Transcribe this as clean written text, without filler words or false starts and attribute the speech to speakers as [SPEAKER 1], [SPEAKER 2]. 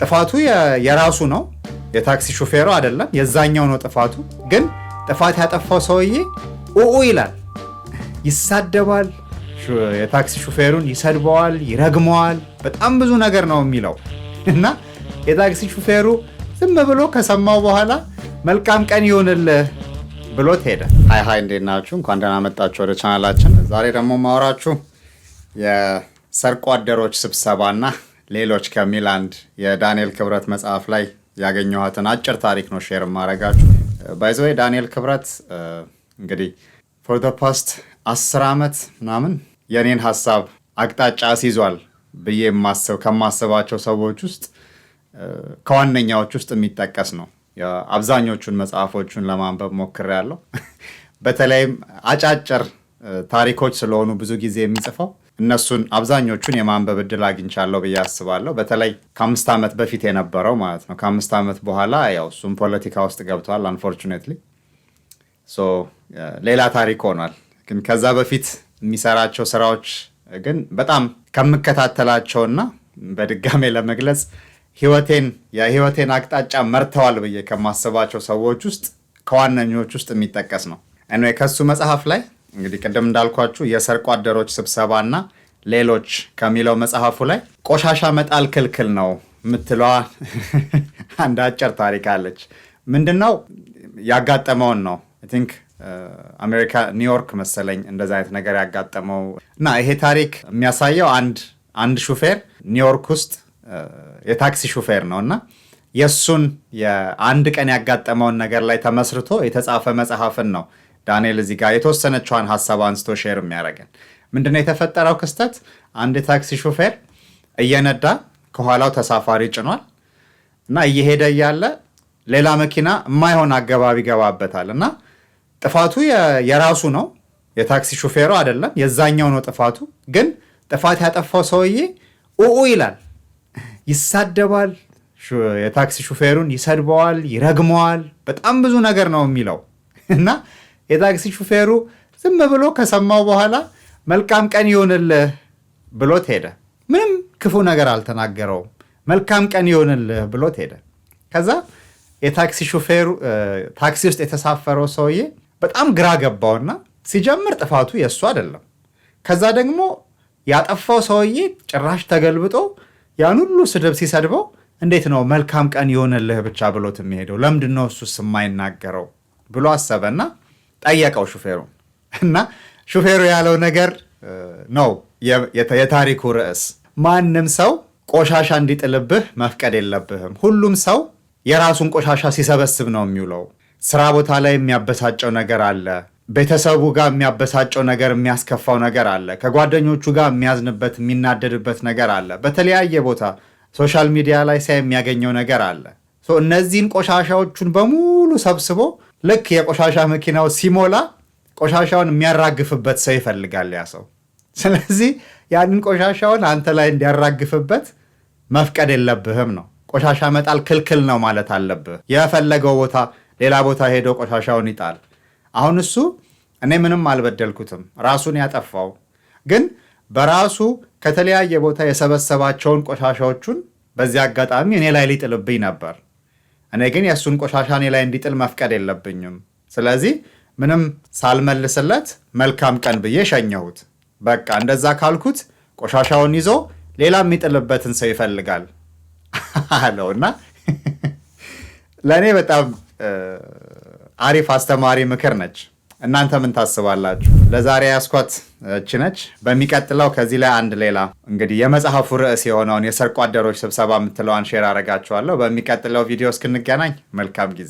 [SPEAKER 1] ጥፋቱ የራሱ ነው፣ የታክሲ ሹፌሩ አይደለም። የዛኛው ነው ጥፋቱ። ግን ጥፋት ያጠፋው ሰውዬ ኡኡ ይላል፣ ይሳደባል፣ የታክሲ ሹፌሩን ይሰድበዋል፣ ይረግመዋል። በጣም ብዙ ነገር ነው የሚለው እና የታክሲ ሹፌሩ ዝም ብሎ ከሰማው በኋላ መልካም ቀን ይሆንልህ ብሎት ሄደ። ሃይ እንዴት ናችሁ? እንኳን ደህና መጣችሁ ወደ ቻናላችን። ዛሬ ደግሞ ማወራችሁ የሰርቆ አደሮች ስብሰባና ሌሎች ከሚል አንድ የዳንኤል ክብረት መጽሐፍ ላይ ያገኘኋትን አጭር ታሪክ ነው ሼር ማረጋችሁ። ባይ ዘ ዌይ ዳንኤል ክብረት እንግዲህ ፎር ዘ ፓስት 10 ዓመት ምናምን የኔን ሐሳብ አቅጣጫ አስይዟል ብዬ ከማስባቸው ሰዎች ውስጥ ከዋነኛዎች ውስጥ የሚጠቀስ ነው። አብዛኞቹን መጽሐፎቹን ለማንበብ ሞክሬያለሁ። በተለይም አጫጭር ታሪኮች ስለሆኑ ብዙ ጊዜ የሚጽፈው እነሱን አብዛኞቹን የማንበብ እድል አግኝቻለሁ ብዬ አስባለሁ። በተለይ ከ5 ዓመት በፊት የነበረው ማለት ነው። ከ5 ዓመት በኋላ ያው እሱም ፖለቲካ ውስጥ ገብቷል አንፎርቹኔትሊ። ሌላ ታሪክ ሆኗል። ግን ከዛ በፊት የሚሰራቸው ስራዎች ግን በጣም ከምከታተላቸውና በድጋሜ ለመግለጽ የህይወቴን አቅጣጫ መርተዋል ብዬ ከማስባቸው ሰዎች ውስጥ ከዋነኞች ውስጥ የሚጠቀስ ነው። anyway ከሱ መጽሐፍ ላይ እንግዲህ ቅድም እንዳልኳችሁ የሰርቆ አደሮች ስብሰባና ሌሎች ከሚለው መጽሐፉ ላይ ቆሻሻ መጣል ክልክል ነው የምትለዋ አንድ አጭር ታሪክ አለች። ምንድነው ያጋጠመውን ነው I think አሜሪካ ኒውዮርክ መሰለኝ እንደዛ አይነት ነገር ያጋጠመው እና ይሄ ታሪክ የሚያሳየው አንድ ሹፌር ኒውዮርክ ውስጥ የታክሲ ሹፌር ነውና የሱን የአንድ ቀን ያጋጠመውን ነገር ላይ ተመስርቶ የተጻፈ መጽሐፍን ነው ዳንኤል እዚህ ጋር የተወሰነችዋን ሐሳብ አንስቶ ሼር የሚያደርገን። ምንድነው የተፈጠረው ክስተት? አንድ ታክሲ ሹፌር እየነዳ ከኋላው ተሳፋሪ ጭኗል እና እየሄደ እያለ ሌላ መኪና የማይሆን አገባብ ይገባበታል እና ጥፋቱ የራሱ ነው፣ የታክሲ ሹፌሩ አይደለም። የዛኛው ነው ጥፋቱ። ግን ጥፋት ያጠፋው ሰውዬ ኡኡ ይላል፣ ይሳደባል፣ የታክሲ ሹፌሩን ይሰድበዋል፣ ይረግመዋል። በጣም ብዙ ነገር ነው የሚለው እና የታክሲ ሹፌሩ ዝም ብሎ ከሰማው በኋላ መልካም ቀን ይሆንልህ ብሎት ሄደ። ምንም ክፉ ነገር አልተናገረውም። መልካም ቀን ይሆንልህ ብሎት ሄደ። ከዛ የታክሲ ሹፌሩ ታክሲ ውስጥ የተሳፈረው ሰውዬ በጣም ግራ ገባውና ሲጀምር ጥፋቱ የሱ አይደለም። ከዛ ደግሞ ያጠፋው ሰውዬ ጭራሽ ተገልብጦ ያን ሁሉ ስድብ ሲሰድበው እንዴት ነው መልካም ቀን ይሆንልህ ብቻ ብሎት የሚሄደው? ለምንድነው እሱስ የማይናገረው ብሎ አሰበና ጠየቀው ሹፌሩ። እና ሹፌሩ ያለው ነገር ነው የታሪኩ ርዕስ። ማንም ሰው ቆሻሻ እንዲጥልብህ መፍቀድ የለብህም። ሁሉም ሰው የራሱን ቆሻሻ ሲሰበስብ ነው የሚውለው። ስራ ቦታ ላይ የሚያበሳጨው ነገር አለ። ቤተሰቡ ጋር የሚያበሳጨው ነገር፣ የሚያስከፋው ነገር አለ። ከጓደኞቹ ጋር የሚያዝንበት፣ የሚናደድበት ነገር አለ። በተለያየ ቦታ ሶሻል ሚዲያ ላይ ሳይ የሚያገኘው ነገር አለ። እነዚህን ቆሻሻዎቹን በሙሉ ሰብስቦ ልክ የቆሻሻ መኪናው ሲሞላ ቆሻሻውን የሚያራግፍበት ሰው ይፈልጋል ያ ሰው። ስለዚህ ያንን ቆሻሻውን አንተ ላይ እንዲያራግፍበት መፍቀድ የለብህም ነው። ቆሻሻ መጣል ክልክል ነው ማለት አለብህ። የፈለገው ቦታ ሌላ ቦታ ሄዶ ቆሻሻውን ይጣል። አሁን እሱ እኔ ምንም አልበደልኩትም፣ ራሱን ያጠፋው ግን በራሱ ከተለያየ ቦታ የሰበሰባቸውን ቆሻሻዎቹን በዚህ አጋጣሚ እኔ ላይ ሊጥልብኝ ነበር። እኔ ግን የእሱን ቆሻሻ እኔ ላይ እንዲጥል መፍቀድ የለብኝም። ስለዚህ ምንም ሳልመልስለት መልካም ቀን ብዬ ሸኘሁት። በቃ እንደዛ ካልኩት ቆሻሻውን ይዞ ሌላ የሚጥልበትን ሰው ይፈልጋል አለውና ለእኔ በጣም አሪፍ አስተማሪ ምክር ነች። እናንተ ምን ታስባላችሁ? ለዛሬ ያስኳት እቺ ነች። በሚቀጥለው ከዚህ ላይ አንድ ሌላ እንግዲህ የመጽሐፉ ርዕስ የሆነውን የሰርቆ አደሮች ስብሰባ የምትለዋን ሼር አረጋችኋለሁ። በሚቀጥለው ቪዲዮ እስክንገናኝ መልካም ጊዜ